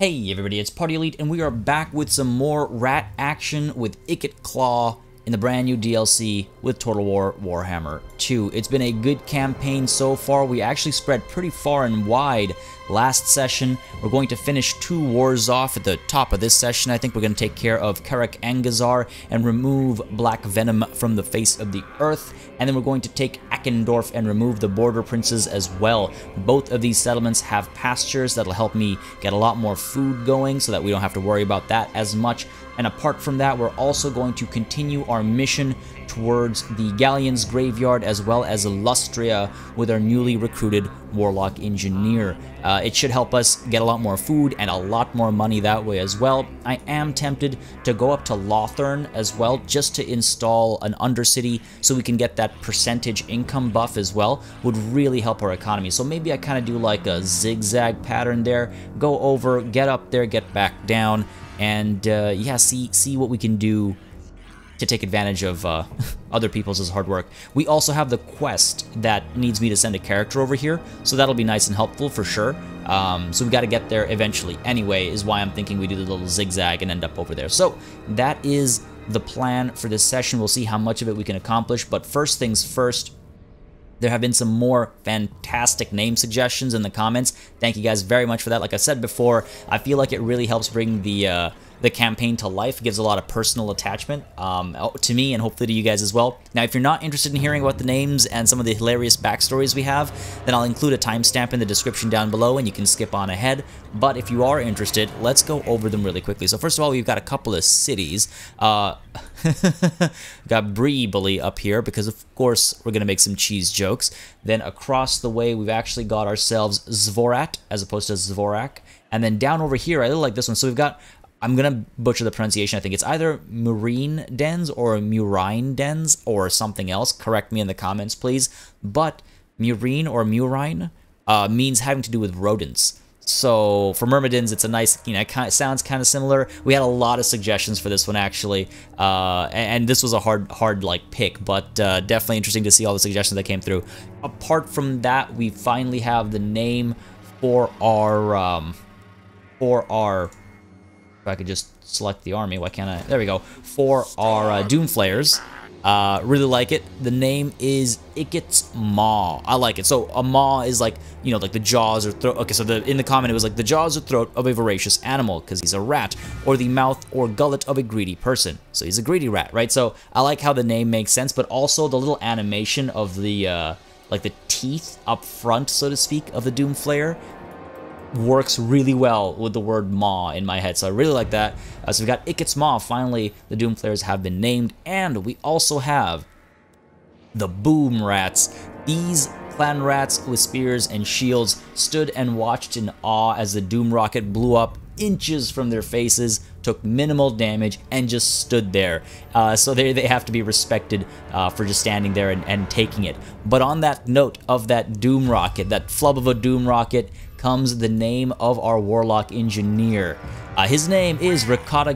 Hey everybody, it's Party Elite, and we are back with some more rat action with Ikit Claw in the brand new DLC with Total War Warhammer 2. It's been a good campaign so far. We actually spread pretty far and wide last session. We're going to finish 2 wars off at the top of this session. I think we're going to take care of Karak Angazar and remove Black Venom from the face of the earth. And then we're going to take Akendorf and remove the border princes as well. Both of these settlements have pastures that'll help me get a lot more food going so that we don't have to worry about that as much. And apart from that, we're also going to continue our mission towards the Galleon's Graveyard as well as Illustria with our newly recruited Warlock Engineer. It should help us get a lot more food and a lot more money that way as well. I am tempted to go up to Lothern as well just to install an Undercity so we can get that percentage income buff as well. Would really help our economy. So maybe I kind of do like a zigzag pattern there. Go over, get up there, get back down, and yeah, see what we can do to take advantage of other people's hard work. We also have the quest that needs me to send a character over here, so that'll be nice and helpful for sure. So we got to get there eventually anyway, is why I'm thinking we do the little zigzag and end up over there. So that is the plan for this session. We'll see how much of it we can accomplish, but first things first, there have been some more fantastic name suggestions in the comments. Thank you guys very much for that. Like I said before, I feel like it really helps bring the campaign to life. It gives a lot of personal attachment to me and hopefully to you guys as well. Now, if you're not interested in hearing about the names and some of the hilarious backstories we have, then I'll include a timestamp in the description down below and you can skip on ahead. But if you are interested, let's go over them really quickly. So first of all, we've got a couple of cities. Got Breebly up here because, of course, we're going to make some cheese jokes. Then across the way, we've actually got ourselves Zvorat as opposed to Zvorak. And then down over here, I really like this one. So we've got, I'm going to butcher the pronunciation. I think it's either Murine Dens or Murine Dens or something else. Correct me in the comments, please. But Murine or Murine means having to do with rodents. So for Myrmidons, it's a nice, you know, it sounds kind of similar. We had a lot of suggestions for this one actually, and this was a hard like pick, but definitely interesting to see all the suggestions that came through. Apart from that, we finally have the name for our if I could just select the army, why can't I? There we go. For our Doomflayers. Really like it. The name is Ikit's Maw. I like it. So a maw is like, you know, like the jaws or throat. Okay, so in the comment it was like the jaws or throat of a voracious animal because he's a rat, or the mouth or gullet of a greedy person. So he's a greedy rat, right? So I like how the name makes sense, but also the little animation of the like the teeth up front, so to speak, of the Doomflayer works really well with the word maw in my head, so I really like that. So we've got Ikit's Maw. Finally, the Doomflayers have been named, and we also have the Boom Rats. These clan rats with spears and shields stood and watched in awe as the Doom Rocket blew up inches from their faces, took minimal damage, and just stood there. So they have to be respected for just standing there and taking it. But on that note of that Doom Rocket, that flub of a Doom Rocket, comes the name of our Warlock Engineer. His name is Ricotta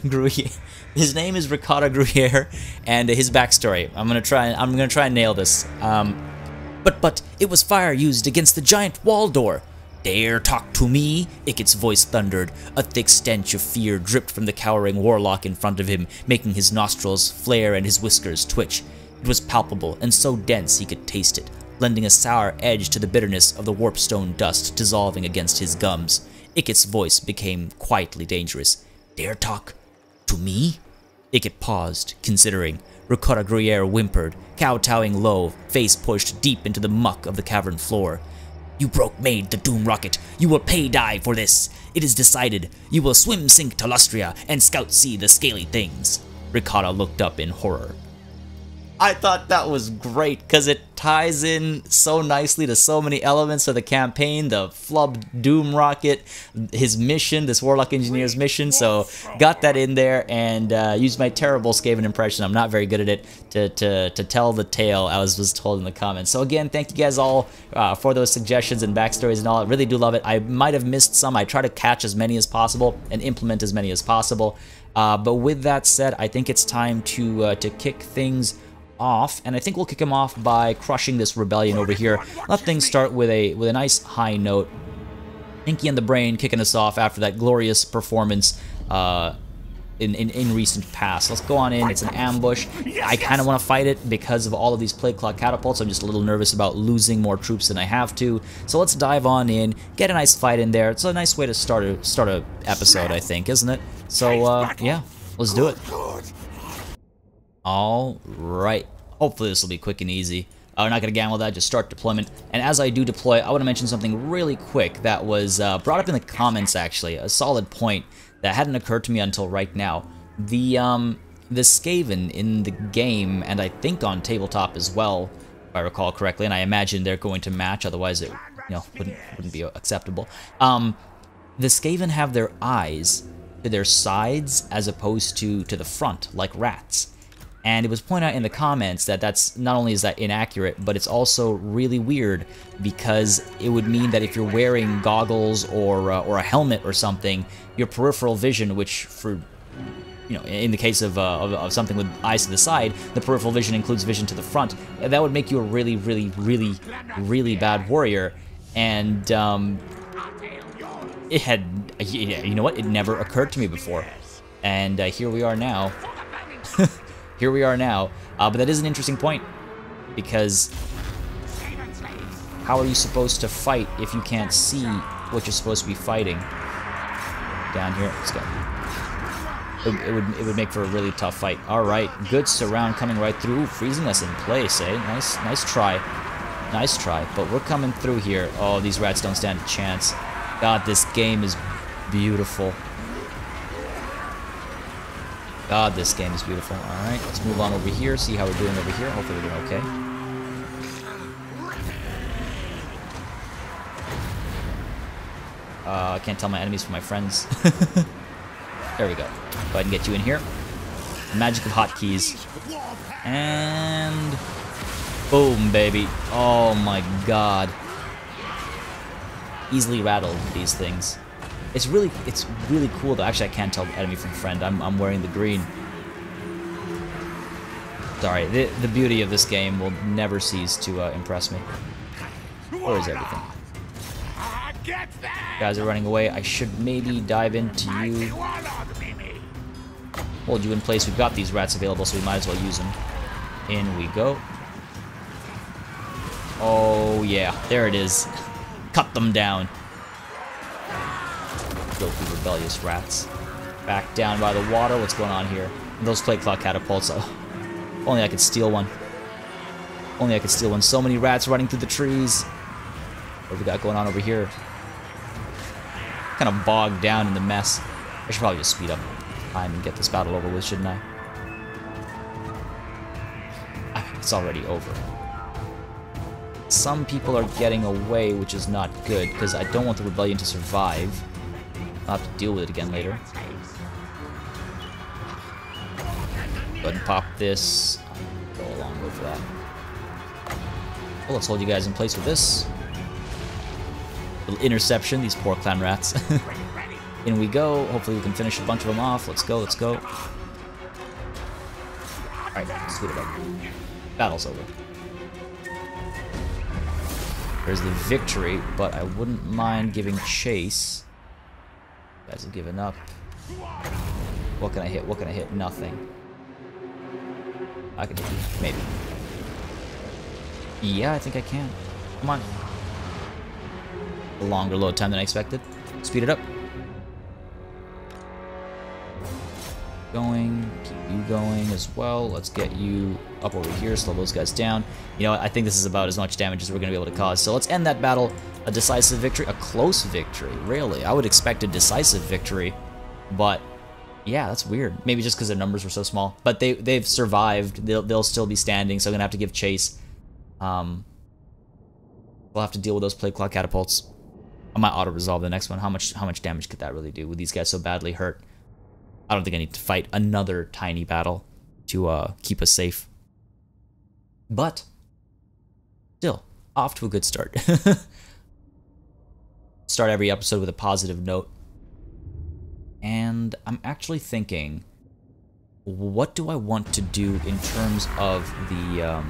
Gruyere. His name is Ricotta Gruyere, and his backstory. I'm gonna try and nail this. But it was fire used against the giant wall door. Dare talk to me? Ikit's voice thundered. A thick stench of fear dripped from the cowering warlock in front of him, making his nostrils flare and his whiskers twitch. It was palpable and so dense he could taste it, lending a sour edge to the bitterness of the warpstone dust dissolving against his gums. Ikit's voice became quietly dangerous. Dare talk to me? Ikit paused, considering. Ricotta Gruyere whimpered, kowtowing low, face pushed deep into the muck of the cavern floor. You broke-made the Doom Rocket. You will die for this. It is decided. You will swim-sink to Lustria and scout-see the scaly things. Ricotta looked up in horror. I thought that was great because it ties in so nicely to so many elements of the campaign. The flubbed Doom Rocket, his mission, this Warlock Engineer's mission. So got that in there and used my terrible Skaven impression. I'm not very good at it to tell the tale as was told in the comments. So again, thank you guys all for those suggestions and backstories and all. I really do love it. I might have missed some. I try to catch as many as possible and implement as many as possible. But with that said, I think it's time to kick things off, and I think we'll kick him off by crushing this rebellion over here. Let things start with a nice high note. Inky and the Brain kicking us off after that glorious performance in recent past. Let's go on in. It's an ambush. I kind of want to fight it because of all of these Plague Claw catapults. I'm just a little nervous about losing more troops than I have to. So let's dive on in, get a nice fight in there. It's a nice way to start a episode, I think, isn't it? So yeah, let's do it. All right. Hopefully this will be quick and easy. We're not going to gamble that, just start deployment. And as I do deploy, I want to mention something really quick that was brought up in the comments, actually. A solid point that hadn't occurred to me until right now. The Skaven in the game, and I think on tabletop as well, if I recall correctly, and I imagine they're going to match, otherwise it wouldn't be acceptable. The Skaven have their eyes to their sides as opposed to the front, like rats. And it was pointed out in the comments that that's not only is that inaccurate, but it's also really weird because it would mean that if you're wearing goggles or a helmet or something, your peripheral vision, which for in the case of something with eyes to the side, the peripheral vision includes vision to the front. That would make you a really, really, really, really bad warrior. And it had, you know what? It never occurred to me before, and here we are now. Here we are now, but that is an interesting point, because how are you supposed to fight if you can't see what you're supposed to be fighting? Down here, let's go. It would make for a really tough fight. All right, good surround coming right through, freezing us in place, eh? Nice try, but we're coming through here. Oh, these rats don't stand a chance. God, this game is beautiful. God, this game is beautiful. Alright, let's move on over here, see how we're doing over here. Hopefully we're doing okay. I can't tell my enemies from my friends. There we go. Go ahead and get you in here. The magic of hotkeys. And boom, baby. Oh my god. Easily rattled, these things. It's really cool though. Actually, I can't tell enemy from friend. I'm wearing the green. Sorry, the beauty of this game will never cease to impress me. Where is everything? Guys are running away. I should maybe dive into you. Hold you in place. We've got these rats available, so we might as well use them. In we go. Oh yeah, there it is. Cut them down. Filthy rebellious rats. Back down by the water. What's going on here? And those Plague Claw catapults. Oh, only I could steal one. Only I could steal one. So many rats running through the trees. What have we got going on over here? Kind of bogged down in the mess. I should probably just speed up time and get this battle over with, shouldn't I? It's already over. Some people are getting away, which is not good, because I don't want the rebellion to survive. I'll have to deal with it again later. Go ahead and pop this. Go along with that. Well, let's hold you guys in place with this. Little interception, these poor clan rats. In we go. Hopefully we can finish a bunch of them off. Let's go, let's go. Alright, speed it up. Battle's over. There's the victory, but I wouldn't mind giving chase. You guys have given up. What can I hit? What can I hit? Nothing. I can hit you. Maybe. Yeah, I think I can. Come on. A longer load time than I expected. Speed it up. Going. Keep you going as well. Let's get you up over here. Slow those guys down. You know what? I think this is about as much damage as we're going to be able to cause. So let's end that battle. A decisive victory. A close victory. Really? I would expect a decisive victory. But yeah, that's weird. Maybe just because their numbers were so small. But they've survived. They'll still be standing. So I'm going to have to give chase. We'll have to deal with those Plague Claw catapults. I might auto-resolve the next one. How much damage could that really do with these guys so badly hurt? I don't think I need to fight another tiny battle to keep us safe. But still, off to a good start. Start every episode with a positive note. And I'm actually thinking, what do I want to do in terms of the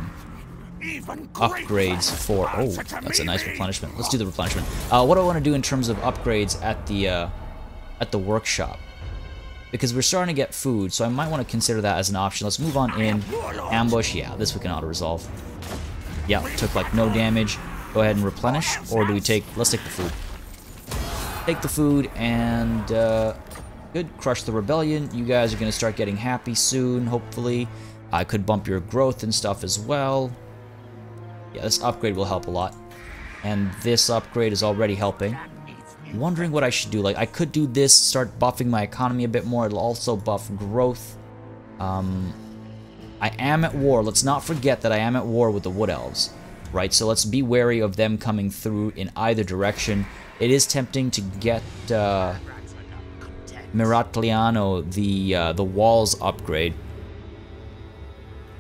upgrades for... Oh, that's a nice replenishment. Let's do the replenishment. What do I want to do in terms of upgrades at the workshop? Because we're starting to get food, so I might want to consider that as an option. Let's move on in. Ambush, yeah, this we can auto-resolve. Yeah, took like no damage. Go ahead and replenish, or do we take... Let's take the food. Take the food and... good, crush the rebellion. You guys are going to start getting happy soon, hopefully. I could bump your growth and stuff as well. Yeah, this upgrade will help a lot. And this upgrade is already helping. Wondering what I should do. Like, I could do this, start buffing my economy a bit more. It'll also buff growth. I am at war. Let's not forget that I am at war with the Wood Elves, right? So let's be wary of them coming through in either direction. It is tempting to get Miratliano, the walls upgrade.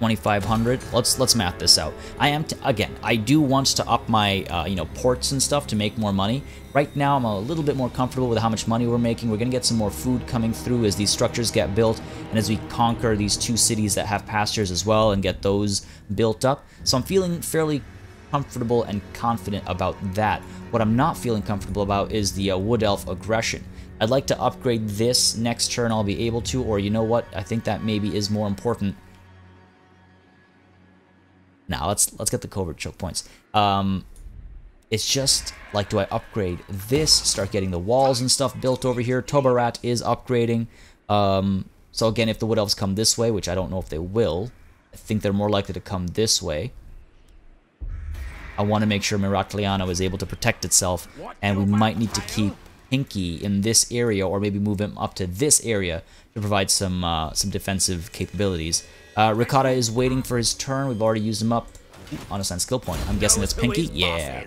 2,500. Let's math this out. I am again. I do want to up my you know, ports and stuff to make more money. Right now, I'm a little bit more comfortable with how much money we're making. We're gonna get some more food coming through as these structures get built, and as we conquer these 2 cities that have pastures as well and get those built up. So I'm feeling fairly comfortable and confident about that. What I'm not feeling comfortable about is the Wood Elf aggression. I'd like to upgrade this next turn. I'll be able to, or you know what? I think that maybe is more important. Now let's get the covert choke points. It's just like, do I upgrade this? Start getting the walls and stuff built over here. Tobarat is upgrading. So again, if the Wood Elves come this way, which I don't know if they will, I think they're more likely to come this way. I want to make sure Miratliano is able to protect itself, and we might need to keep Pinky in this area, or maybe move him up to this area to provide some defensive capabilities. Ricotta is waiting for his turn. We've already used him up. Unassigned skill point. I'm guessing it's Pinky. Yeah.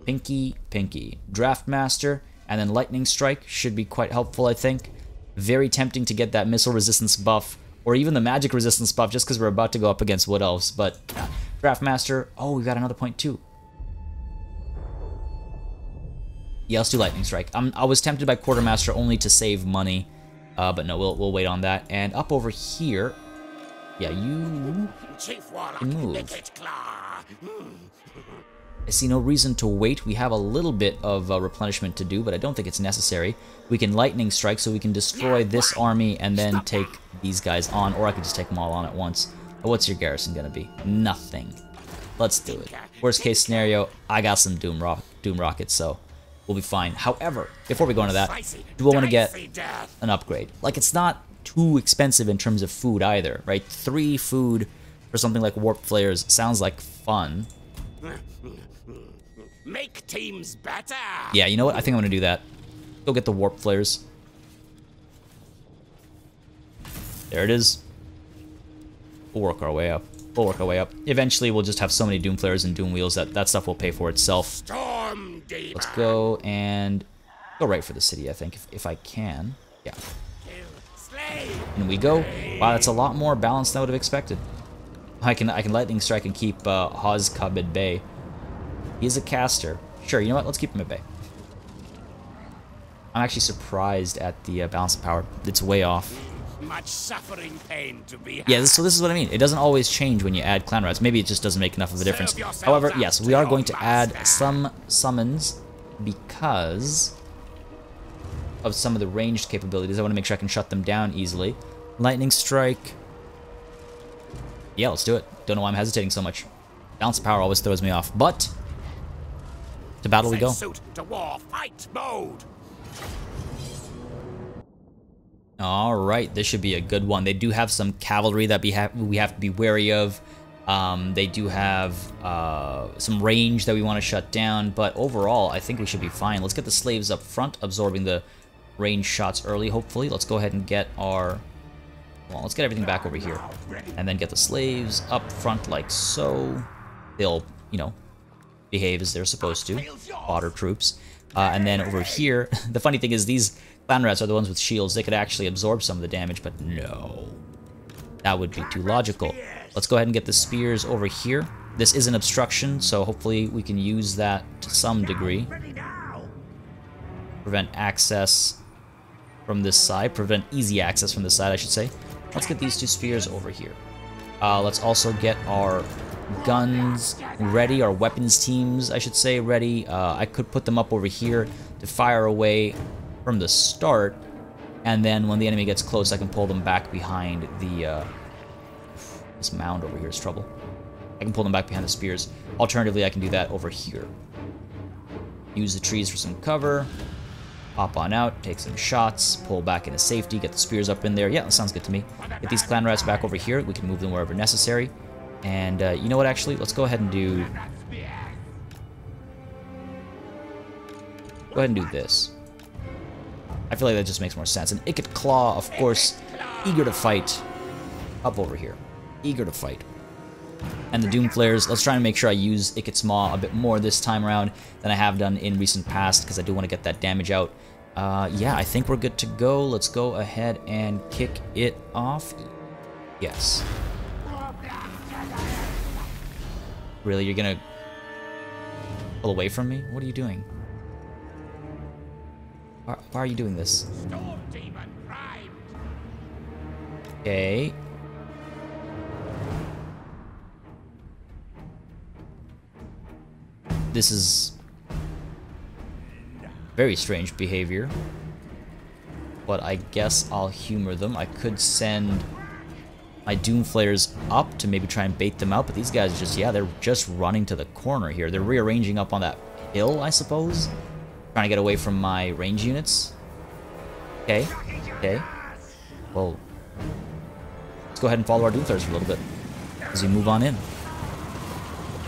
Pinky. Draft Master, and then Lightning Strike should be quite helpful, I think. Very tempting to get that missile resistance buff, or even the magic resistance buff, just because we're about to go up against Wood Elves. But Draft Master. Oh, we got another point too. Yeah, let's do Lightning Strike. I was tempted by Quartermaster only to save money, but no, we'll wait on that. And up over here. Yeah, you can move. Ikit Claw. I see no reason to wait. We have a little bit of replenishment to do, but I don't think it's necessary. We can Lightning Strike, so we can destroy this army and then take these guys on, or I could just take them all on at once. What's your garrison gonna be? Nothing. Let's do it. Worst case scenario, I got some Doom Rockets, so we'll be fine. However, before we go into that, do I want to get an upgrade? Like, it's not too expensive in terms of food either, right? 3 food for something like Warp Flares sounds like fun. Make teams better. Yeah, you know what? I think I'm gonna do that. Go get the Warp Flares. There it is. We'll work our way up. Eventually, we'll just have so many Doom Flares and Doom Wheels that stuff will pay for itself. Storm Demon. Let's go and go right for the city, I think, if I can. Yeah. And we go. Wow, that's a lot more balanced than I would have expected. I can Lightning Strike and keep Hozcub at bay. He's a caster. Sure, you know what? Let's keep him at bay. I'm actually surprised at the balance of power. It's way off. Much suffering pain to be had. Yeah, so this is what I mean. It doesn't always change when you add clan rats. Maybe it just doesn't make enough of a difference. However, yes, we are going to add some summons because of some of the ranged capabilities. I want to make sure I can shut them down easily. Lightning Strike. Yeah, let's do it. Don't know why I'm hesitating so much. Balance of power always throws me off, but to battle we go. Suit to war fight mode. All right, this should be a good one. They do have some cavalry that we have to be wary of. They do have some range that we want to shut down, but overall, I think we should be fine. Let's get the slaves up front, absorbing the range shots early, hopefully. Let's go ahead and get our... Well, let's get everything back over here. And then get the slaves up front like so. They'll, you know, behave as they're supposed to. Otter troops. And then over here, the funny thing is these clan rats are the ones with shields. They could actually absorb some of the damage, but no. That would be too logical. Let's go ahead and get the spears over here. This is an obstruction, so hopefully we can use that to some degree. Prevent access from this side. Prevent easy access from this side, I should say. Let's get these 2 spears over here. Let's also get our guns ready, our weapons teams, I should say, ready. I could put them up over here to fire away from the start, and then when the enemy gets close, I can pull them back behind the... this mound over here is trouble. I can pull them back behind the spears. Alternatively, I can do that over here. Use the trees for some cover. Hop on out, take some shots, pull back into safety, get the spears up in there. Yeah, that sounds good to me. Get these clan rats back over here. We can move them wherever necessary. And you know what, actually? Let's go ahead and do... Go ahead and do this. I feel like that just makes more sense. And Ikit Claw, of course, eager to fight. Up over here. Eager to fight. And the Doomflares, let's try and make sure I use Ikit's Maw a bit more this time around than I have done in recent past, because I do want to get that damage out. Yeah, I think we're good to go. Let's go ahead and kick it off. Yes. Really, you're gonna pull away from me? What are you doing? Why are you doing this? Okay. This is very strange behavior, but I guess I'll humor them. I could send my Doomflares up to maybe try and bait them out, but these guys just, yeah, they're just running to the corner here. They're rearranging up on that hill, I suppose, trying to get away from my range units. Okay, okay. Well, let's go ahead and follow our Doomflares for a little bit as we move on in.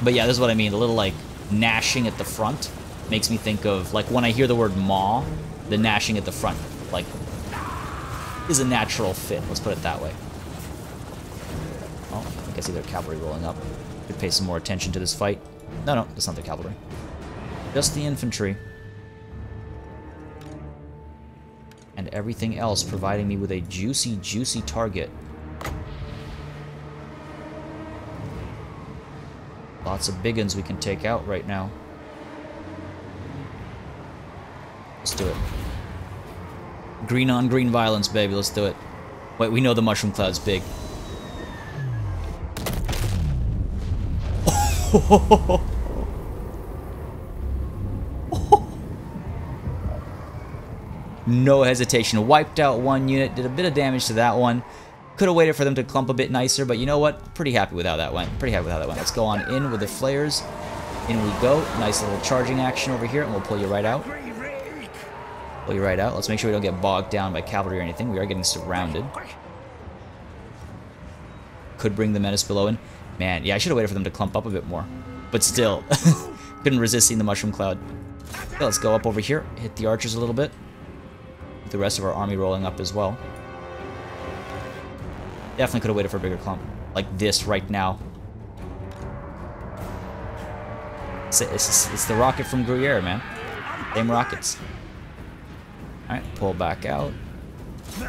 But yeah, this is what I mean, a little like gnashing at the front makes me think of, like, when I hear the word maw, the gnashing at the front, like, is a natural fit, let's put it that way. Oh, I guess either cavalry rolling up. Could pay some more attention to this fight. No, no, that's not the cavalry. Just the infantry. And everything else providing me with a juicy, juicy target. Lots of big uns we can take out right now. Let's do it. Green on green violence, baby. Let's do it. Wait, we know the mushroom cloud's big. No hesitation. Wiped out one unit. Did a bit of damage to that one. Could have waited for them to clump a bit nicer, but you know what? Pretty happy with how that went. Pretty happy with how that went. Let's go on in with the flares. In we go. Nice little charging action over here, and we'll pull you right out. Pull you right out. Let's make sure we don't get bogged down by cavalry or anything. We are getting surrounded. Could bring the menace below in. Man, yeah, I should have waited for them to clump up a bit more. But still, couldn't resist seeing the mushroom cloud. Okay, let's go up over here. Hit the archers a little bit. With the rest of our army rolling up as well. Definitely could have waited for a bigger clump. Like this right now. It's the rocket from Gruyere, man. Same rockets. Alright, pull back out.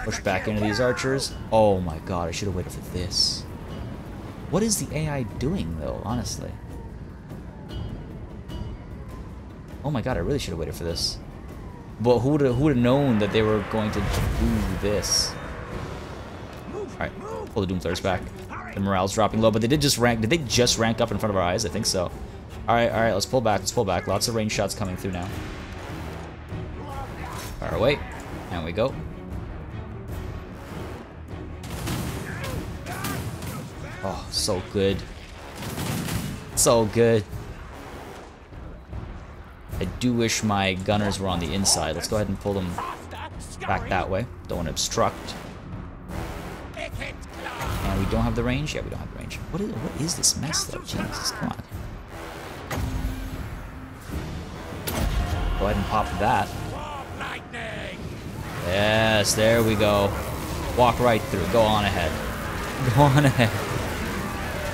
Push back into these archers. Oh my god, I should have waited for this. What is the AI doing, though, honestly? Oh my god, I really should have waited for this. But who would have known that they were going to do this? Alright, pull the Doomflares back. The morale's dropping low, but they did just rank. Did they just rank up in front of our eyes? I think so. Alright, alright, let's pull back, let's pull back. Lots of range shots coming through now. Fire away. And we go. Oh, so good. So good. I do wish my gunners were on the inside. Let's go ahead and pull them back that way. Don't want to obstruct. And we don't have the range? Yeah, we don't have the range. What is this mess, though? Jesus, come on. Go ahead and pop that. Yes, there we go. Walk right through. Go on ahead. Go on ahead.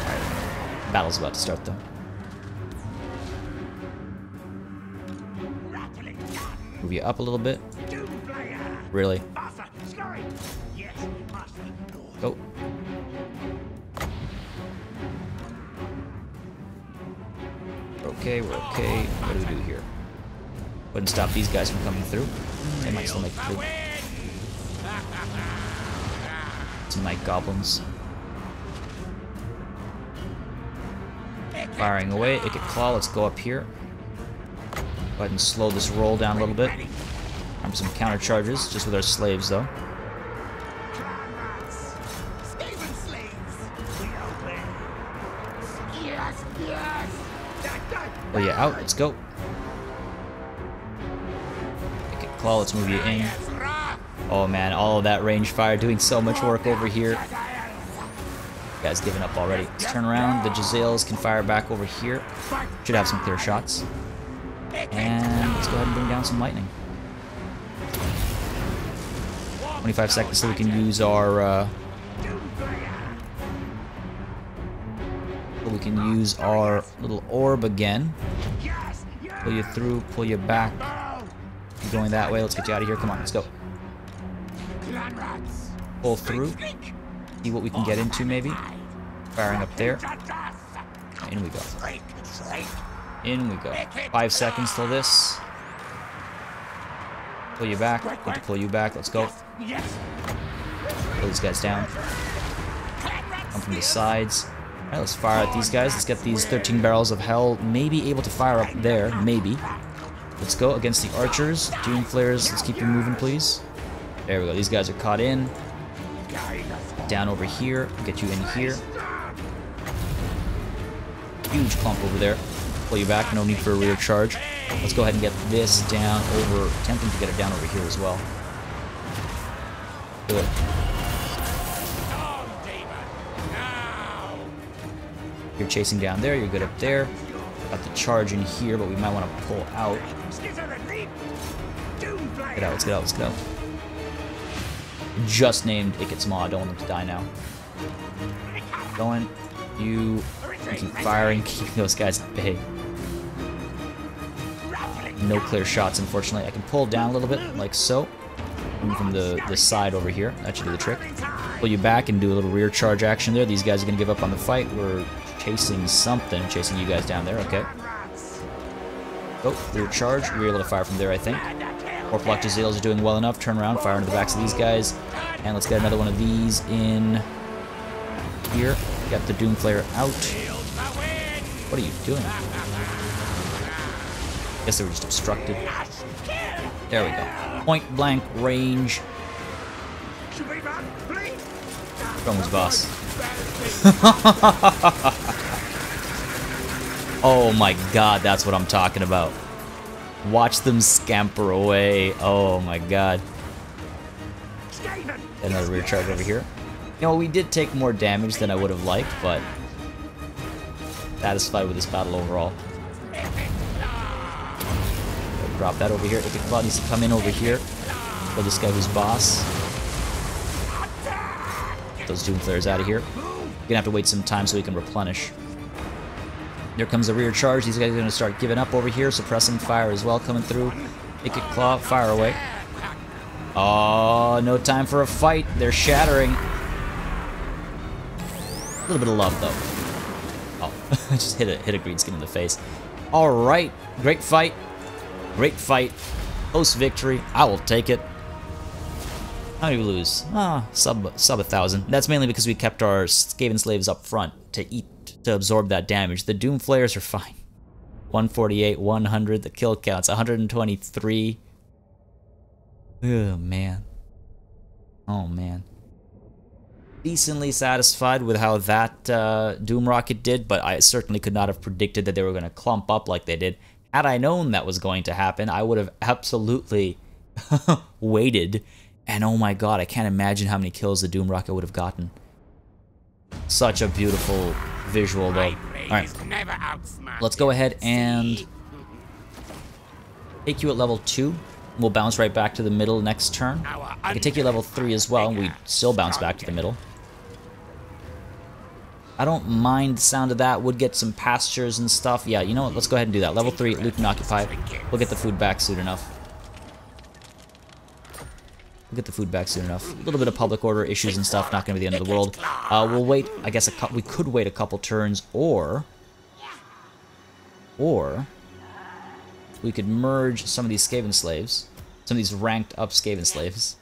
Alright. Battle's about to start, though. Move you up a little bit. Really? Go. We're okay, we're okay. What do we do here? Wouldn't stop these guys from coming through. They might still make it through. Some night goblins. Firing away. Ikit Claw, let's go up here. Go ahead and slow this roll down a little bit. Arm some counter charges, just with our slaves though. Oh yeah, out, let's go. Ikit Claw, let's move you in. Oh man, all of that range fire doing so much work over here. You guys giving up already. Let's turn around. The Jazales can fire back over here. Should have some clear shots. And let's go ahead and bring down some lightning. 25 seconds so we can use our little orb again. Pull you through, pull you back. You're going that way. Let's get you out of here. Come on, let's go. Pull through. See what we can get into, maybe. Firing up there. In we go. In we go. 5 seconds till this. Pull you back. Need to pull you back. Let's go. Pull these guys down. Come from the sides. Alright, let's fire at these guys. Let's get these 13 barrels of hell. Maybe able to fire up there. Maybe. Let's go against the archers. Doomflares. Let's keep you moving, please. There we go. These guys are caught in. Down over here. Get you in here. Huge clump over there. Pull you back. No need for a rear charge. Let's go ahead and get this down over. Attempting to get it down over here as well. Good. You're chasing down there. You're good up there. Got the charge in here, but we might want to pull out. Get out. Let's get out. Let's get out. Just named Ikit Claw. I don't want them to die now. Going. You keep firing. Keep those guys at bay. No clear shots, unfortunately. I can pull down a little bit, like so. From the side over here. That should do the trick. Pull you back and do a little rear charge action there. These guys are going to give up on the fight. We're chasing something. Chasing you guys down there. Okay. Oh, rear charge. We're able to fire from there, I think. Warlock Jazales are doing well enough. Turn around, fire into the backs of these guys. And let's get another one of these in here. Got the Doomflare out. What are you doing? Guess they were just obstructed. There we go. Point blank range. From his boss. Oh my god, that's what I'm talking about. Watch them scamper away. Oh my god. Another rear charge over here. You know, we did take more damage than I would have liked, but satisfied with this battle overall. Drop that over here. Ikit Claw needs to come in over here. Kill this guy who's boss. Get those Doomflares out of here. You're gonna have to wait some time so we can replenish. Here comes the rear charge. These guys are gonna start giving up over here. Suppressing fire as well coming through. Ikit Claw, fire away. Oh, no time for a fight. They're shattering. A little bit of love though. Oh, I just hit a green skin in the face. All right, great fight. Great fight. Close victory. I will take it. How did we lose? Sub 1,000. That's mainly because we kept our Skaven slaves up front to absorb that damage. The Doomflares are fine. 148, 100. The kill count's 123. Oh man. Oh man. Decently satisfied with how that Doom Rocket did, but I certainly could not have predicted that they were going to clump up like they did. Had I known that was going to happen, I would have absolutely waited. And oh my god, I can't imagine how many kills the Doom Rocket would have gotten. Such a beautiful visual, though. Alright, let's go ahead and take you at level 2. We'll bounce right back to the middle next turn. I can take you at level 3 as well, and we still bounce back to the middle. I don't mind the sound of that. Would get some pastures and stuff. Yeah, you know what? Let's go ahead and do that. Level 3, loot and occupy. We'll get the food back soon enough. We'll get the food back soon enough. A little bit of public order issues and stuff. Not going to be the end of the world. We'll wait. I guess we could wait a couple turns, or we could merge some of these Skaven slaves. Some of these ranked up Skaven slaves.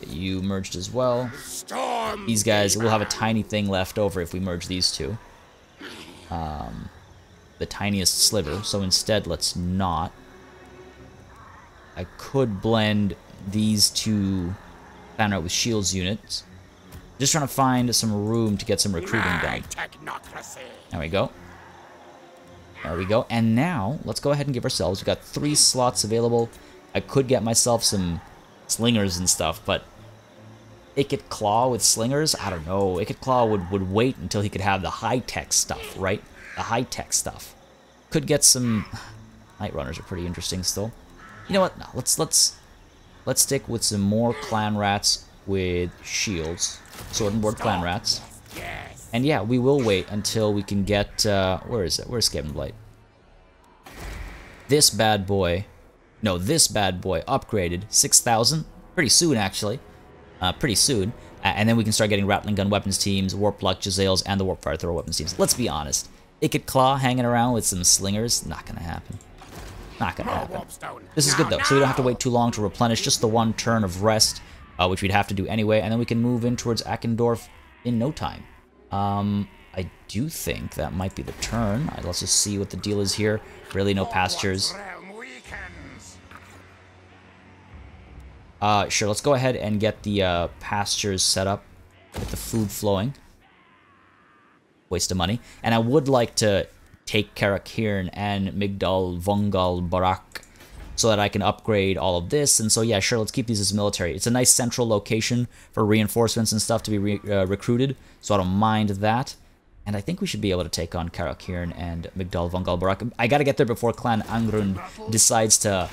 Get you merged as well. Storm These guys, we'll have a tiny thing left over if we merge these two. The tiniest sliver, so instead let's not. I could blend these two banner with shields units. Just trying to find some room to get some recruiting done. technocracy. There we go. There we go. And now, let's go ahead and give ourselves, we've got 3 slots available. I could get myself some slingers and stuff, but Ikit Claw with slingers? I don't know. Ikit Claw would wait until he could have the high-tech stuff, right? The high-tech stuff. Could get some... Night Runners are pretty interesting still. You know what? No, let's stick with some more clan rats with shields. Sword and board clan rats. And yeah, we will wait until we can get... where is it? Where's Skaven Blight? This bad boy... No, this bad boy upgraded 6,000. Pretty soon, actually. Pretty soon. And then we can start getting Rattling Gun weapons teams, Warp Luck Jezzails, and the Warp Fire Thrower weapons teams. Let's be honest. Ikit Claw hanging around with some slingers? Not gonna happen. Not gonna happen. This is good, though, so we don't have to wait too long to replenish. Just the 1 turn of rest, which we'd have to do anyway, and then we can move in towards Akendorf in no time. I do think that might be the turn. Let's just see what the deal is here. Really no pastures. Sure, let's go ahead and get the pastures set up. Get the food flowing. Waste of money. And I would like to take Karakirn and Migdal Vongal Barak so that I can upgrade all of this. And so, yeah, sure, let's keep these as military. It's a nice central location for reinforcements and stuff to be recruited, so I don't mind that. And I think we should be able to take on Karakirn and Migdal Vongal Barak. I gotta get there before Clan Angrund decides to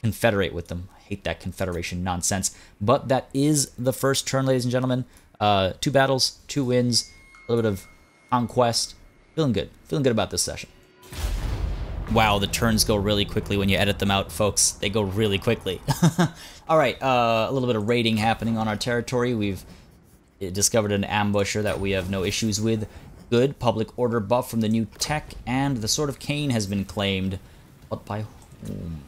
confederate with them. I hate that confederation nonsense. But that is the first turn, ladies and gentlemen. 2 battles, 2 wins, a little bit of conquest. Feeling good. Feeling good about this session. Wow, the turns go really quickly when you edit them out, folks. They go really quickly. Alright, a little bit of raiding happening on our territory. We've discovered an ambusher that we have no issues with. Good. Public order buff from the new tech, and the Sword of Cain has been claimed. But by whom?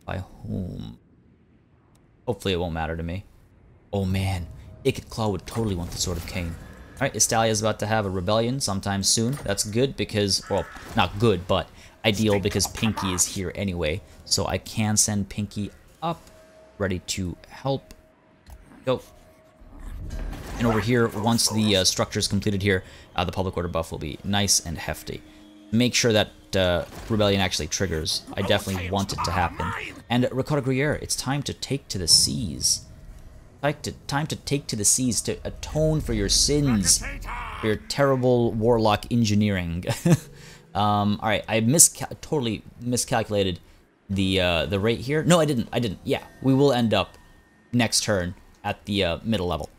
By whom? Hopefully it won't matter to me. Oh man, Ikit Claw would totally want the Sword of Cain. Alright, Estalia is about to have a rebellion sometime soon. That's good because, well, not good, but ideal because Pinky is here anyway. So I can send Pinky up, ready to help. Go. And over here, once the structure is completed here, the public order buff will be nice and hefty. Make sure that rebellion actually triggers. I definitely want it to happen. And Ricotta Gruyere, it's time to take to the seas. Time to take to the seas to atone for your sins, for your terrible warlock engineering. Alright, I totally miscalculated the rate here. No, I didn't. Yeah, we will end up next turn at the middle level.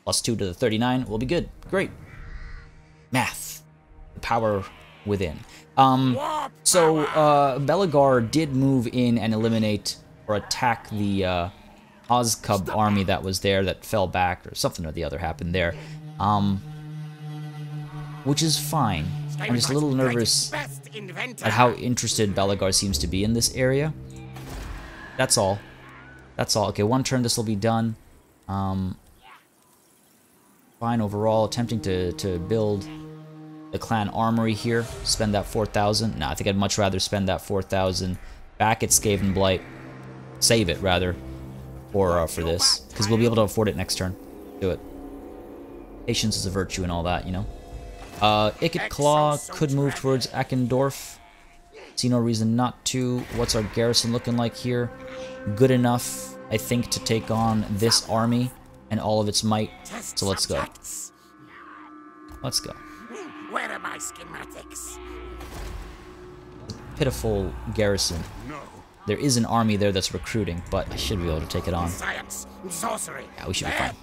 +2 to the 39 will be good. Great. Math. The power within. So Belagar did move in and eliminate or attack the Ozcub army that was there that fell back, or something or the other happened there. Which is fine. I'm just a little nervous at how interested Belagar seems to be in this area. That's all. That's all. Okay, 1 turn, this will be done. Fine overall. Attempting to build the clan armory here. Spend that 4,000. No, I think I'd much rather spend that 4,000 back at Skaven Blight. Save it, rather, for this. Because we'll be able to afford it next turn. Do it. Patience is a virtue and all that, you know. Ikit Claw could move towards Akendorf. See no reason not to. What's our garrison looking like here? Good enough, I think, to take on this army and all of its might. So let's go. Let's go. Where are my schematics? Pitiful garrison. There is an army there that's recruiting, but I should be able to take it on. Science, sorcery. Yeah, we should be fine.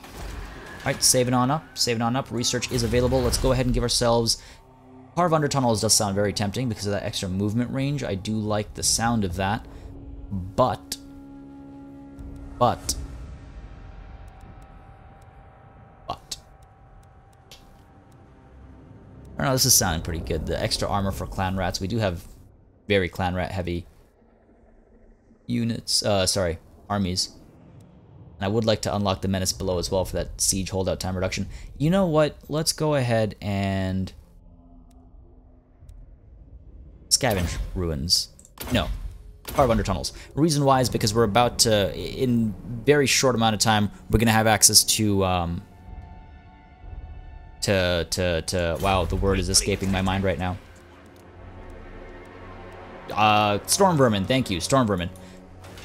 Alright, saving on up. Saving on up. Research is available. Let's go ahead and give ourselves... Carve Under Tunnels does sound very tempting because of that extra movement range. I do like the sound of that. But... I don't know, this is sounding pretty good. The extra armor for clan rats. We do have very clan rat heavy units. Sorry, armies. And I would like to unlock the Menace below as well for that siege holdout time reduction. You know what? Let's go ahead and scavenge ruins. No. Part of Under Tunnels. Reason why is because we're about to, in very short amount of time, we're gonna have access to wow, the word is escaping my mind right now. Storm Vermin, thank you, Storm Vermin.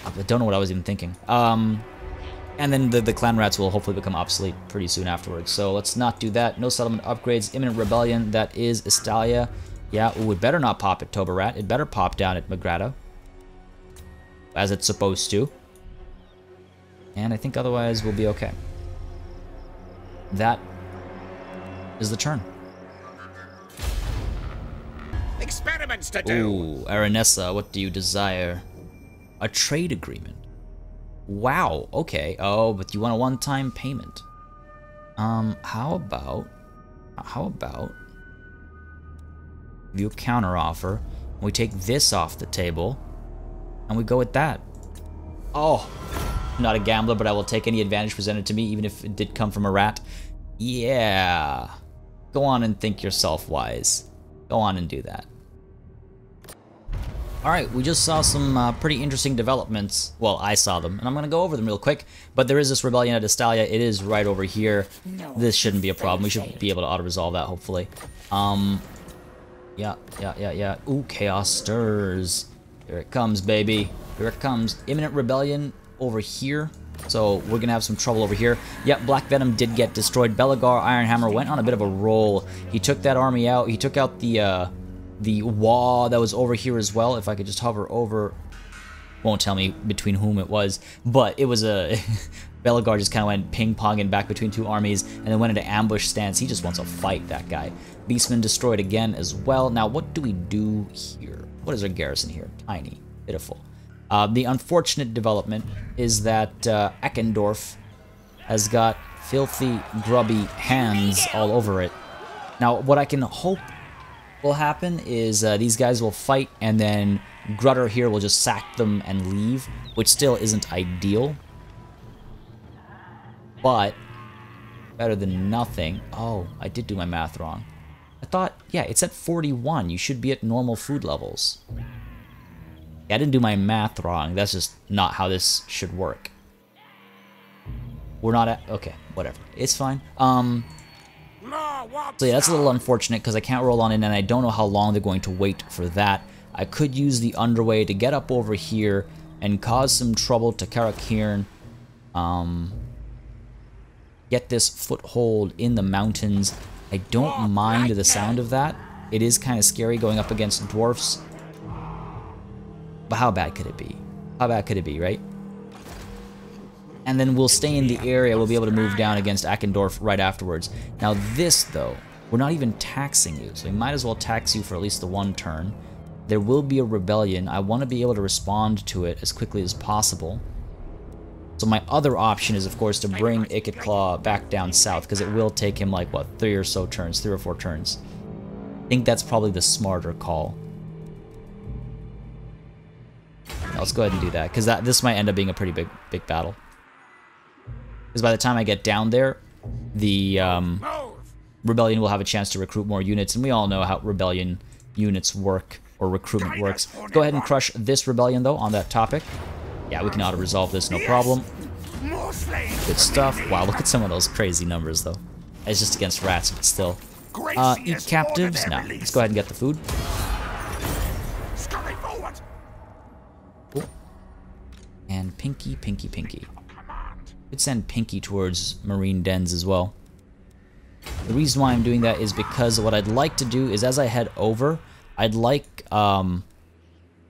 I don't know what I was even thinking. And then the clan rats will hopefully become obsolete pretty soon afterwards. So let's not do that. No settlement upgrades. Imminent rebellion. That is Estalia. Yeah, ooh, it better not pop at Tobarat. It better pop down at Magrata, as it's supposed to. And I think otherwise we'll be okay. That is the turn. Experiments to do. Ooh, Aranessa, what do you desire? A trade agreement. Wow, okay. Oh, but you want a one-time payment. How about you counter offer, we take this off the table, and we go with that. Oh, not a gambler, but I will take any advantage presented to me, even if it did come from a rat. Yeah. Go on and think yourself wise. Go on and do that. Alright, we just saw some pretty interesting developments. Well, I saw them, and I'm going to go over them real quick. But there is this rebellion at Estalia. It is right over here. This shouldn't be a problem. We should be able to auto-resolve that, hopefully. Yeah. Ooh, Chaos Stirs. Here it comes, baby. Here it comes. Imminent rebellion over here. So we're going to have some trouble over here. Yep, Black Venom did get destroyed. Belagar Ironhammer went on a bit of a roll. He took that army out. He took out the wall that was over here as well. If I could just hover over, won't tell me between whom it was, but it was a Belagar just kind of went ping-ponging back between two armies and then went into ambush stance. He just wants to fight, that guy. Beastman destroyed again as well. Now what do we do here? What is our garrison here? Tiny, pitiful. The unfortunate development is that Eckendorf has got filthy, grubby hands all over it. Now what I can hope will happen is these guys will fight, and then Grutter here will just sack them and leave, which still isn't ideal, but better than nothing. Oh, I did do my math wrong. I thought, yeah, it's at 41. You should be at normal food levels. Yeah, I didn't do my math wrong. That's just not how this should work. We're not at, okay, whatever. It's fine. So yeah, that's a little unfortunate because I can't roll on in, and I don't know how long they're going to wait for that. I could use the underway to get up over here and cause some trouble to Karakirn. Get this foothold in the mountains. I don't mind the sound of that. It is kind of scary going up against dwarfs. But how bad could it be? How bad could it be, right? And then we'll stay in the area. We'll be able to move down against Eckendorf right afterwards. Now this, though, we're not even taxing you, so we might as well tax you for at least the one turn. There will be a rebellion. I want to be able to respond to it as quickly as possible. So my other option is, of course, to bring Ikit Claw back down south, because it will take him, like, what, 3 or 4 turns. I think that's probably the smarter call. Now, let's go ahead and do that, because this might end up being a pretty big battle. Because by the time I get down there, the Rebellion will have a chance to recruit more units, and we all know how Rebellion units work, or recruitment works. Go ahead and crush this Rebellion, though, on that topic. Yeah, we can auto-resolve this, no problem. Good stuff. Wow, look at some of those crazy numbers, though. It's just against rats, but still. Eat captives? No. Let's go ahead and get the food. Cool. And Pinky. Could send Pinky towards Marine Dens as well. The reason why I'm doing that is because what I'd like to do is, as I head over, I'd like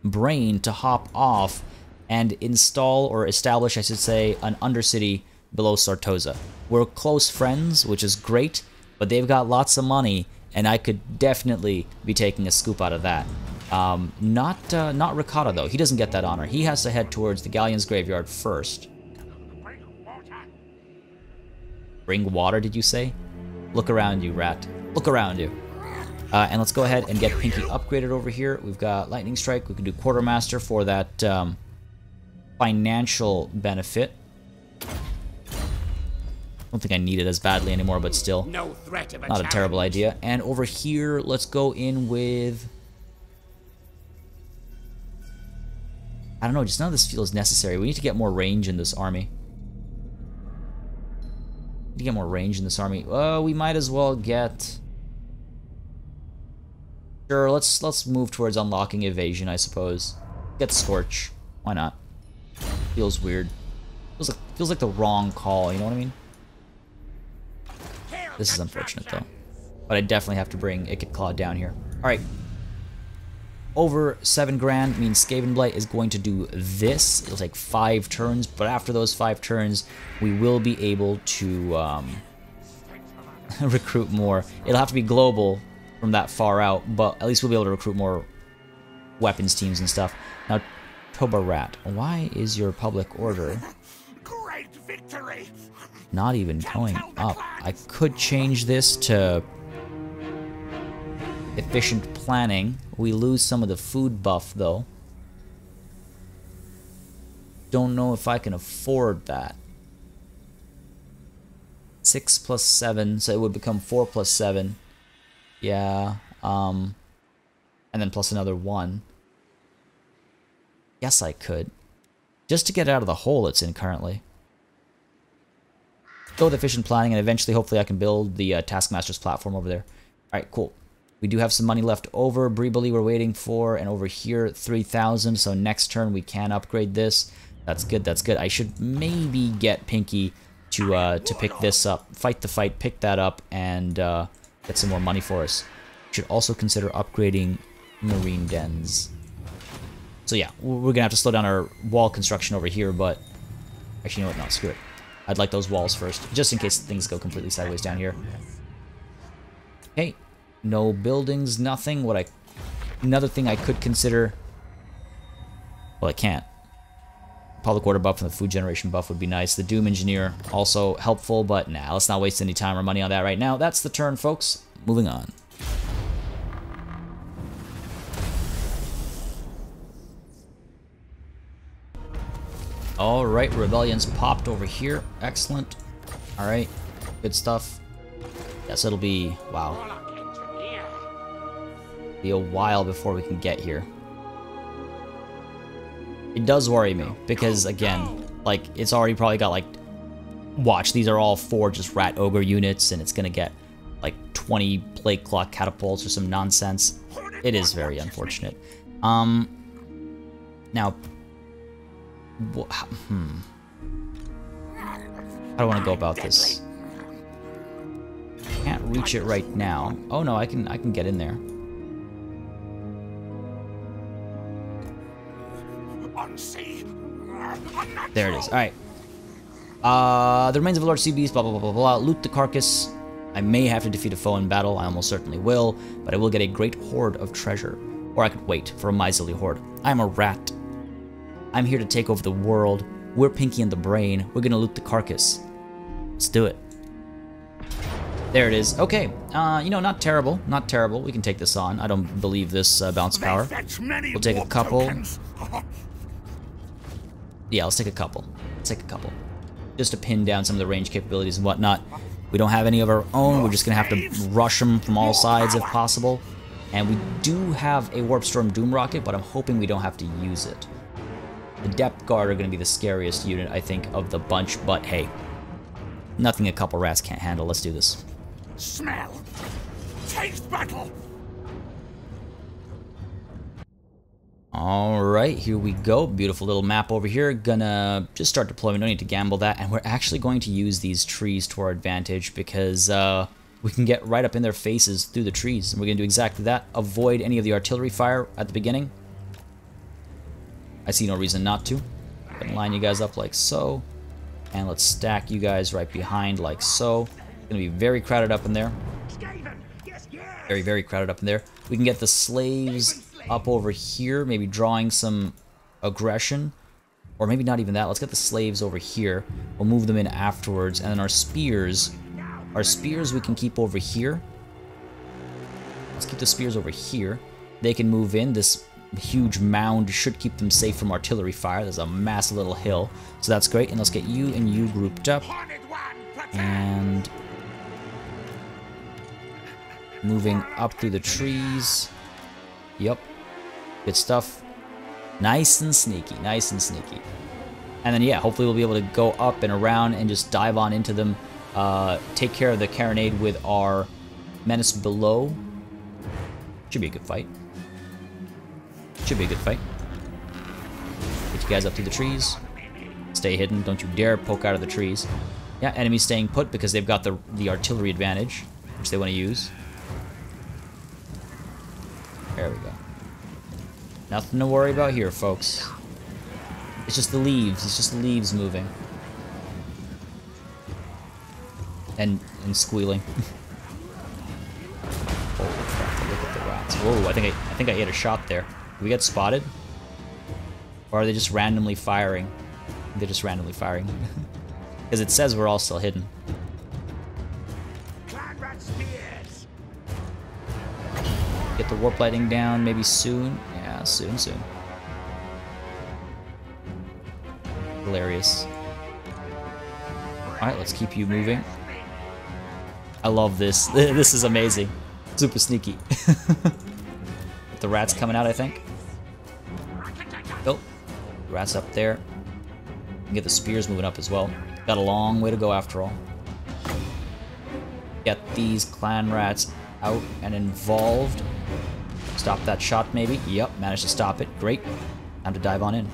Brain to hop off and install, or establish, I should say, an undercity below Sartosa. We're close friends, which is great, but they've got lots of money, and I could definitely be taking a scoop out of that. Not Ricotta, though. He doesn't get that honor. He has to head towards the Galleon's Graveyard first. Bring water, did you say? Look around you, rat. Look around you. And let's go ahead and get Pinky upgraded over here. We've got Lightning Strike. We can do Quartermaster for that financial benefit. don't think I need it as badly anymore, but still, No threat of a not a terrible challenge. idea. And over here, let's go in with... I don't know, just none of this feels necessary. We need to get more range in this army. Need to get more range in this army. Oh, we might as well get... Sure, let's move towards unlocking evasion, I suppose. Get Scorch. Why not? Feels weird. Feels like the wrong call, you know what I mean? This is unfortunate, though. But I definitely have to bring Ikit Claw down here. Alright. Over 7 grand means Skaven Blight is going to do this. It'll take 5 turns, but after those 5 turns, we will be able to recruit more. It'll have to be global from that far out, but at least we'll be able to recruit more weapons teams and stuff. Now, Tobarat, why is your public order Great victory. not even going up? I could change this to efficient planning. We lose some of the food buff, though. Don't know if I can afford that. 6 plus 7, so it would become 4 plus 7. Yeah, and then plus another 1. Yes, I could. Just to get out of the hole it's in currently. Go with efficient planning, and eventually, hopefully, I can build the Taskmaster's platform over there. Alright, cool. We do have some money left over. Briboli we're waiting for, and over here, 3,000. So next turn, we can upgrade this. That's good, that's good. I should maybe get Pinky to pick this up. Fight the fight, pick that up, and get some more money for us. Should also consider upgrading Marine Dens. So yeah, we're gonna have to slow down our wall construction over here, but... Actually, you know what? No, screw it. I'd like those walls first, just in case things go completely sideways down here. Okay, no buildings, nothing. Another thing I could consider... Well, I can't. Public order buff and the food generation buff would be nice. The Doom Engineer, also helpful, but nah, let's not waste any time or money on that right now. That's the turn, folks. Moving on. Alright, Rebellion's popped over here. Excellent. Alright, good stuff. Yes, it'll be... Wow. Warlock engineer. Be a while before we can get here. It does worry me, because, again, like, it's already probably got, like... Watch, these are all 4 just Rat Ogre units, and it's gonna get, like, 20 Plague Claw catapults or some nonsense. It is very unfortunate. Now... How do I want to go about this? Can't reach it right now. Oh no, I can get in there. There it is. Alright. The remains of a large sea beast, blah blah blah blah blah. Loot the carcass. I may have to defeat a foe in battle, I almost certainly will, but I will get a great hoard of treasure. Or I could wait for a miserly hoard. I'm a rat. I'm here to take over the world. We're Pinky and the Brain. We're gonna loot the carcass. Let's do it. There it is. Okay. You know, not terrible. Not terrible. We can take this on. I don't believe this bounce power. We'll take a couple. Yeah, let's take a couple. Let's take a couple. Just to pin down some of the range capabilities and whatnot. We don't have any of our own. We're just gonna have to rush them from all sides if possible. And we do have a Warp Storm Doom Rocket, but I'm hoping we don't have to use it. The Depth Guard are going to be the scariest unit, I think, of the bunch, but hey. Nothing a couple rats can't handle. Let's do this. Smell. Taste battle. Alright, here we go. Beautiful little map over here. Gonna just start deployment. No need to gamble that. And we're actually going to use these trees to our advantage because we can get right up in their faces through the trees. And we're going to do exactly that. Avoid any of the artillery fire at the beginning. I see no reason not to. Gonna line you guys up like so. And let's stack you guys right behind like so. It's gonna be very crowded up in there. Very, very crowded up in there. We can get the slaves up over here, maybe drawing some aggression. Or maybe not even that. Let's get the slaves over here. We'll move them in afterwards. And then our spears we can keep over here. Let's keep the spears over here. They can move in. This huge mound should keep them safe from artillery fire. There's a massive little hill, so that's great. And let's get you and you grouped up. And moving up through the trees. Yep. Good stuff. Nice and sneaky, nice and sneaky. And then, yeah, hopefully we'll be able to go up and around and just dive on into them. Take care of the carronade with our menace below. Should be a good fight. Should be a good fight. Get you guys up through the trees. Stay hidden. Don't you dare poke out of the trees. Yeah, enemies staying put because they've got the artillery advantage, which they want to use. There we go. Nothing to worry about here, folks. It's just the leaves. It's just the leaves moving. And squealing. Holy crap, look at the rats. Whoa, I think I hit a shot there. Did we get spotted? Or are they just randomly firing? They're just randomly firing. Because it says we're all still hidden. Get the warp lighting down maybe soon. Yeah, soon. Hilarious. Alright, let's keep you moving. I love this. This is amazing. Super sneaky. The rat's coming out, I think. Oh, rat's up there. Get the spears moving up as well. Got a long way to go after all. Get these clan rats out and involved. Stop that shot maybe. Yep, managed to stop it. Great. Time to dive on in.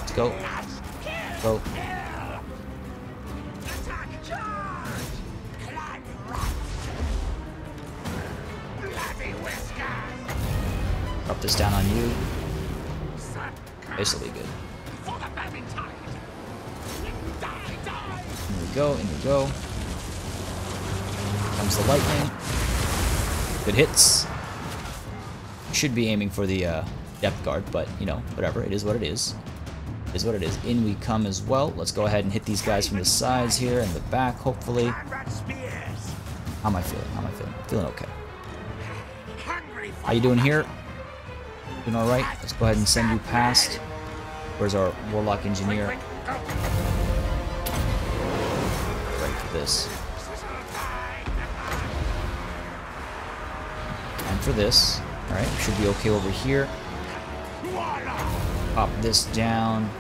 Let's go. Go. Drop this down on you. Basically good. In we go, in we go. Comes the lightning. Good hits. Should be aiming for the depth guard, but you know, whatever. It is what it is. It is what it is. In we come as well. Let's go ahead and hit these guys from the sides here and the back, hopefully. How am I feeling? How am I feeling? Feeling okay. How you doing here? Doing all right? Let's go ahead and send you past. Where's our Warlock engineer? Ready for this. And for this. All right, should be okay over here. Pop this down.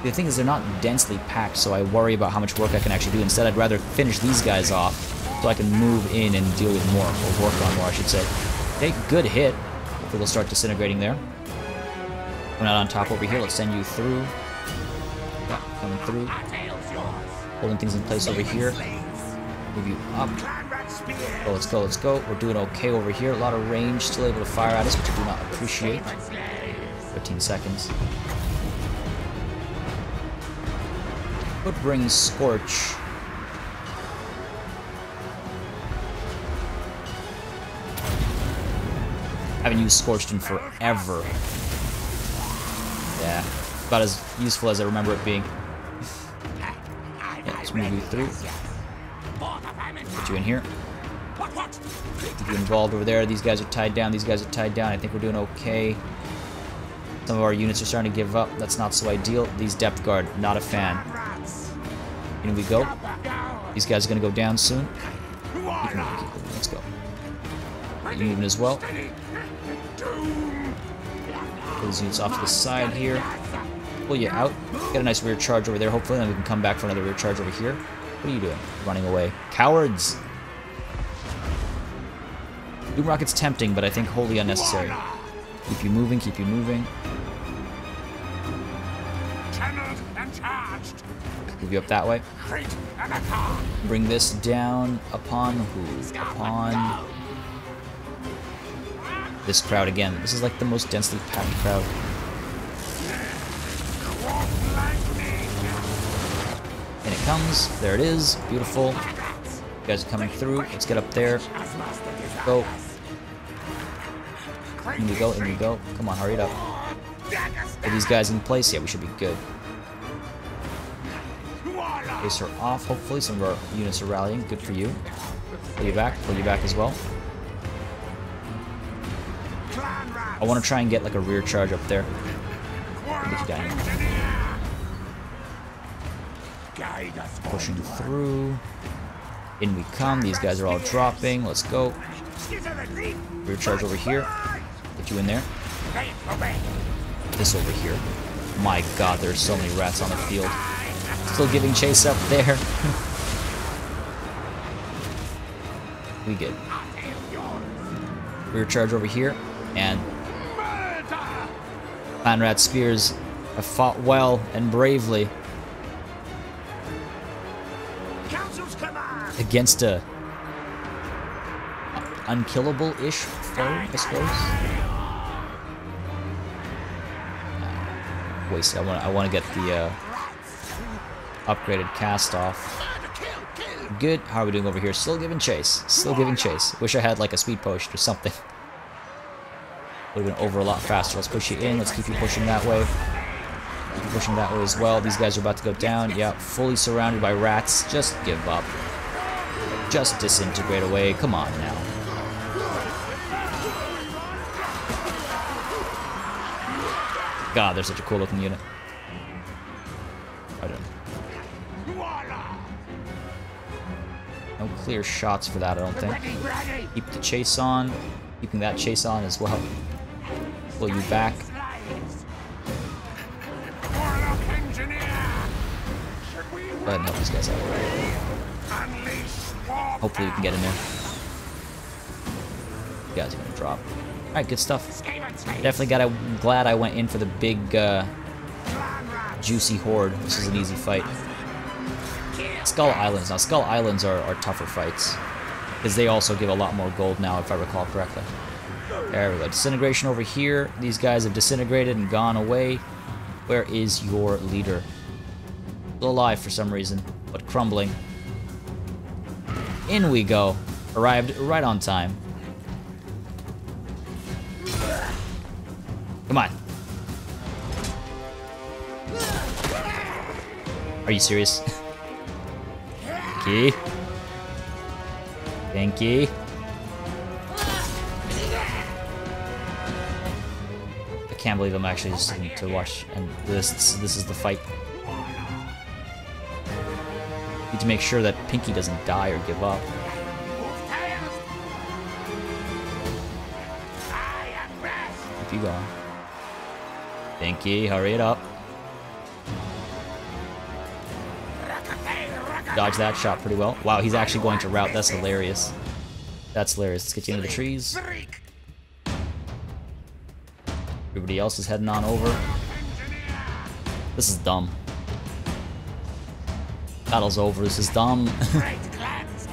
The thing is, they're not densely packed, so I worry about how much work I can actually do. Instead, I'd rather finish these guys off so I can move in and deal with more, or work on more, I should say. Okay, good hit. Hopefully they'll start disintegrating there. Coming out on top over here, let's send you through. Yeah, coming through. Holding things in place over here. Move you up. Oh, let's go, let's go. We're doing okay over here. A lot of range, still able to fire at us, which I do not appreciate. 13 seconds. Could bring Scorch. Haven't used Scorched in forever. Yeah, about as useful as I remember it being. Yeah, let's move you through. Put you in here. Get you involved over there. These guys are tied down. These guys are tied down. I think we're doing okay. Some of our units are starting to give up. That's not so ideal. These depth guard, not a fan. In we go. These guys are going to go down soon. Keep moving, keep moving. Let's go. Get you moving as well. Pull these units off to the side here. Pull you out. Get a nice rear charge over there, hopefully, and then we can come back for another rear charge over here. What are you doing? Running away. Cowards! Doom Rocket's tempting, but I think wholly unnecessary. Keep you moving, keep you moving. Move you up that way. Bring this down upon who? Upon this crowd again. This is like the most densely packed crowd. And it comes. There it is. Beautiful. You guys are coming through. Let's get up there. Go. In we go, in we go. Come on, hurry it up. Get these guys in place. Yeah, we should be good. Base her off, hopefully. Some of our units are rallying. Good for you. Pull you back as well. I want to try and get like a rear charge up there. Get you down here. Guide us Pushing onward. through. In we come. These guys are all dropping. Let's go. Rear charge over here. Get you in there. This over here. My god, there's so many rats on the field. Still giving chase up there. We good. Rear charge over here. And Clan Rat Spears have fought well and bravely against a unkillable-ish foe, I suppose. Wasted. I want to get the upgraded cast off. Good. How are we doing over here? Still giving chase. Still giving chase. Wish I had like a speed post or something. Would have been over a lot faster. Let's push you in. Let's keep you pushing that way. Keep you pushing that way as well. These guys are about to go down. Yeah, fully surrounded by rats. Just give up. Just disintegrate away. Come on now. God, they're such a cool looking unit. I don't know. No clear shots for that, I don't think. Keep the chase on. Keeping that chase on as well. Pull you back. Go ahead and help these guys out. Hopefully we can get in there. You guys are gonna drop. Alright, good stuff. Definitely glad I went in for the big juicy horde. This is an easy fight. Skull Islands. Now Skull Islands are tougher fights. Because they also give a lot more gold now, if I recall correctly. There we go. Disintegration over here. These guys have disintegrated and gone away. Where is your leader? Still alive for some reason, but crumbling. In we go. Arrived right on time. Come on. Are you serious? Pinky. Pinky. I can't believe I'm actually just sitting to watch, and this is the fight. Need to make sure that Pinky doesn't die or give up. Keep you going. Pinky, hurry it up. Dodge that shot pretty well. Wow, he's actually going to route. That's hilarious. That's hilarious. Let's get you into the trees. Everybody else is heading on over. This is dumb. Battle's over. This is dumb.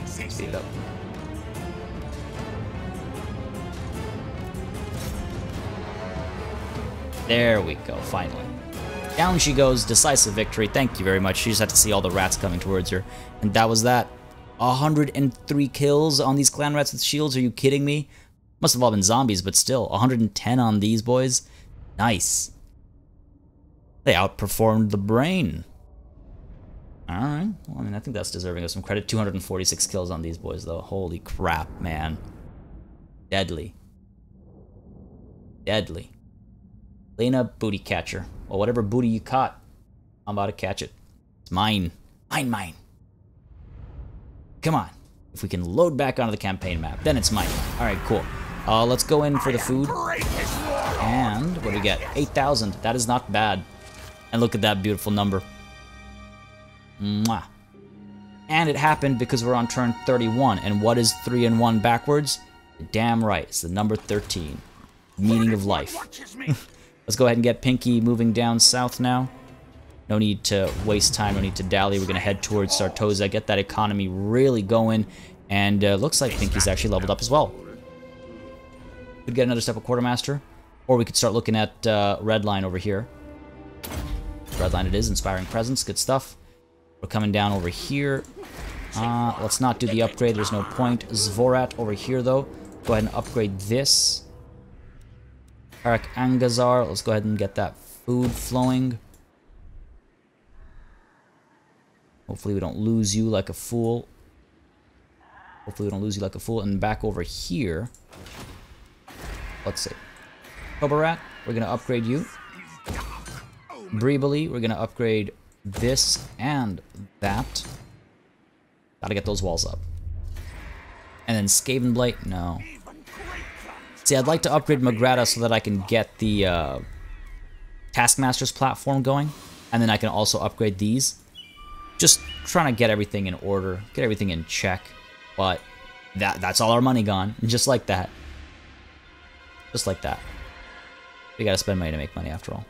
Speed it up. There we go, finally. Down she goes, decisive victory. Thank you very much. She just had to see all the rats coming towards her. And that was that. 103 kills on these clan rats with shields. Are you kidding me? Must have all been zombies, but still. 110 on these boys. Nice. They outperformed the brain. Alright. Well, I mean, I think that's deserving of some credit. 246 kills on these boys, though. Holy crap, man. Deadly. Deadly. Lena, booty catcher. Well, whatever booty you caught, I'm about to catch it. It's mine. Mine, mine. Come on. If we can load back onto the campaign map, then it's mine. Alright, cool. Let's go in for the food. And what do we get? 8,000. That is not bad. And look at that beautiful number. Mwah. And it happened because we're on turn 31. And what is 3 and 1 backwards? You're damn right. It's the number 13. Meaning of life. Let's go ahead and get Pinky moving down south now. No need to waste time, no need to dally. We're going to head towards Sartosa, get that economy really going. And looks like Pinky's actually leveled up as well. Could get another step of Quartermaster. Or we could start looking at Redline over here. Redline it is, Inspiring Presence, good stuff. We're coming down over here. Let's not do the upgrade, there's no point. Zvorat over here though. Go ahead and upgrade this. Arak Angazar, let's go ahead and get that food flowing. Hopefully we don't lose you like a fool. Hopefully we don't lose you like a fool. And back over here, let's see. Kobarat, we're going to upgrade you. Breebly, we're going to upgrade this and that. Gotta get those walls up. And then Skaven Blight, no. See, I'd like to upgrade Magrata so that I can get the Taskmaster's platform going. And then I can also upgrade these. Just trying to get everything in order, get everything in check. But that's all our money gone, just like that. Just like that. We gotta spend money to make money after all.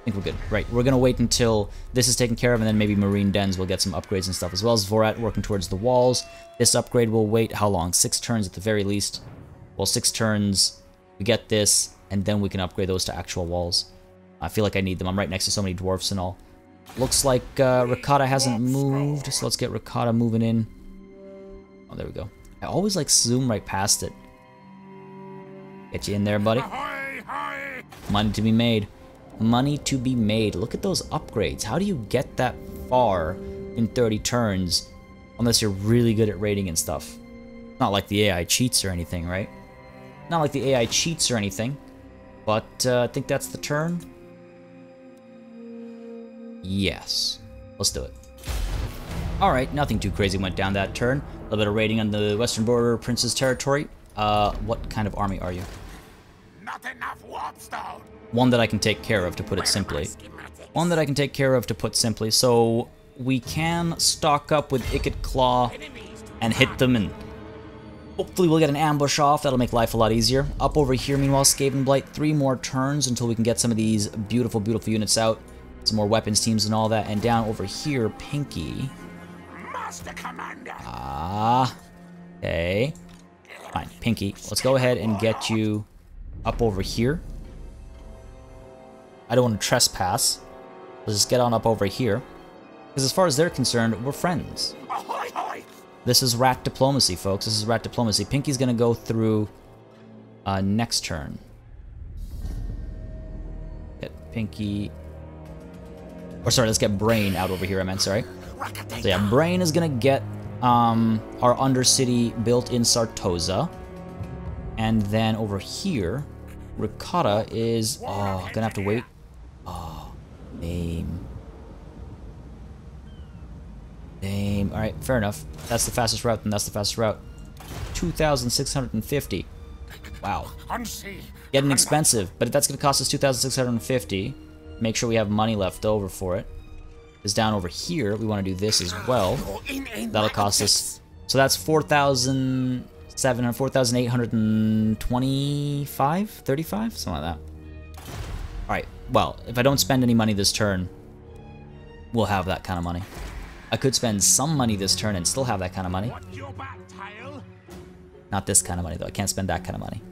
I think we're good. Right, we're gonna wait until this is taken care of, and then maybe Marine Dens will get some upgrades and stuff, as well as Vorat working towards the walls. This upgrade will wait, how long? 6 turns at the very least. Well, 6 turns, we get this, and then we can upgrade those to actual walls. I feel like I need them. I'm right next to so many dwarfs and all. Looks like Ricotta hasn't moved, so let's get Ricotta moving in. Oh, there we go. I always like zoom right past it. Get you in there, buddy. Money to be made. Money to be made. Look at those upgrades. How do you get that far in 30 turns unless you're really good at raiding and stuff? Not like the AI cheats or anything, right? Not like the AI cheats or anything. But I think that's the turn. Yes. Let's do it. Alright, nothing too crazy went down that turn. A little bit of raiding on the western border of Prince's territory. What kind of army are you? Not enough warpstone. One that I can take care of, to put it simply. One that I can take care of, to put simply. So we can stock up with Ikit Claw and hit them, and hopefully we'll get an ambush off. That'll make life a lot easier. Up over here, meanwhile, Skaven Blight, 3 more turns until we can get some of these beautiful, beautiful units out. Some more weapons teams and all that. And down over here, Pinky. Master Commander. Okay. Fine, Pinky. Let's go ahead and get you up over here. I don't want to trespass. Let's just get on up over here. Because as far as they're concerned, we're friends. Ahoy, hoy. This is rat diplomacy, folks. This is rat diplomacy. Pinky's gonna go through next turn. Get Pinky... Or sorry, let's get Brain out over here, I meant, sorry. So yeah, Brain is gonna get our Undercity built in Sartosa. And then over here, Ricotta is... Oh, gonna have to wait. Oh, name. Name. Alright, fair enough. That's the fastest route, then that's the fastest route. 2,650. Wow. Getting expensive, but that's gonna cost us 2,650. Make sure we have money left over for it. Because down over here, we want to do this as well. That'll cost us... So that's 4,700, 4,825? 35? Something like that. Alright, well, if I don't spend any money this turn, we'll have that kind of money. I could spend some money this turn and still have that kind of money. Not this kind of money, though. I can't spend that kind of money.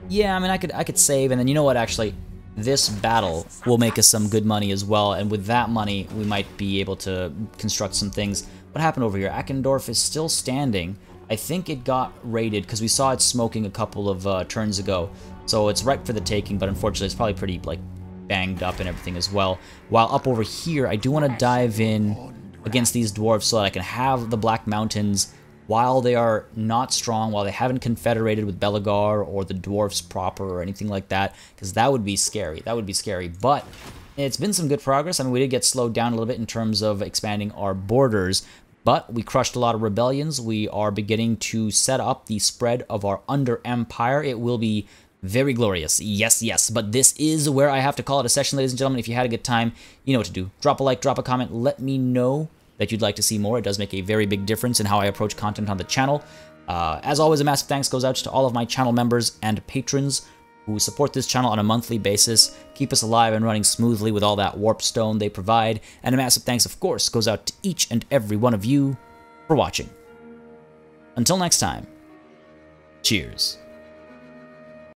Yeah, I mean, I could save, and then you know what, actually, this battle will make us some good money as well, and with that money, we might be able to construct some things. What happened over here? Eckendorf is still standing. I think it got raided, because we saw it smoking a couple of turns ago, so it's ripe for the taking, but unfortunately, it's probably pretty, like, banged up and everything as well. While up over here, I do want to dive in against these dwarves so that I can have the Black Mountains while they are not strong, while they haven't confederated with Belagar or the dwarfs proper or anything like that, because that would be scary. That would be scary, but it's been some good progress. I mean, we did get slowed down a little bit in terms of expanding our borders, but we crushed a lot of rebellions. We are beginning to set up the spread of our Under Empire. It will be very glorious. Yes, yes, but this is where I have to call it a session, ladies and gentlemen. If you had a good time, you know what to do. Drop a like, drop a comment, let me know that you'd like to see more. It does make a very big difference in how I approach content on the channel. As always, a massive thanks goes out to all of my channel members and patrons who support this channel on a monthly basis, keep us alive and running smoothly with all that warpstone they provide, and a massive thanks, of course, goes out to each and every one of you for watching. Until next time, cheers.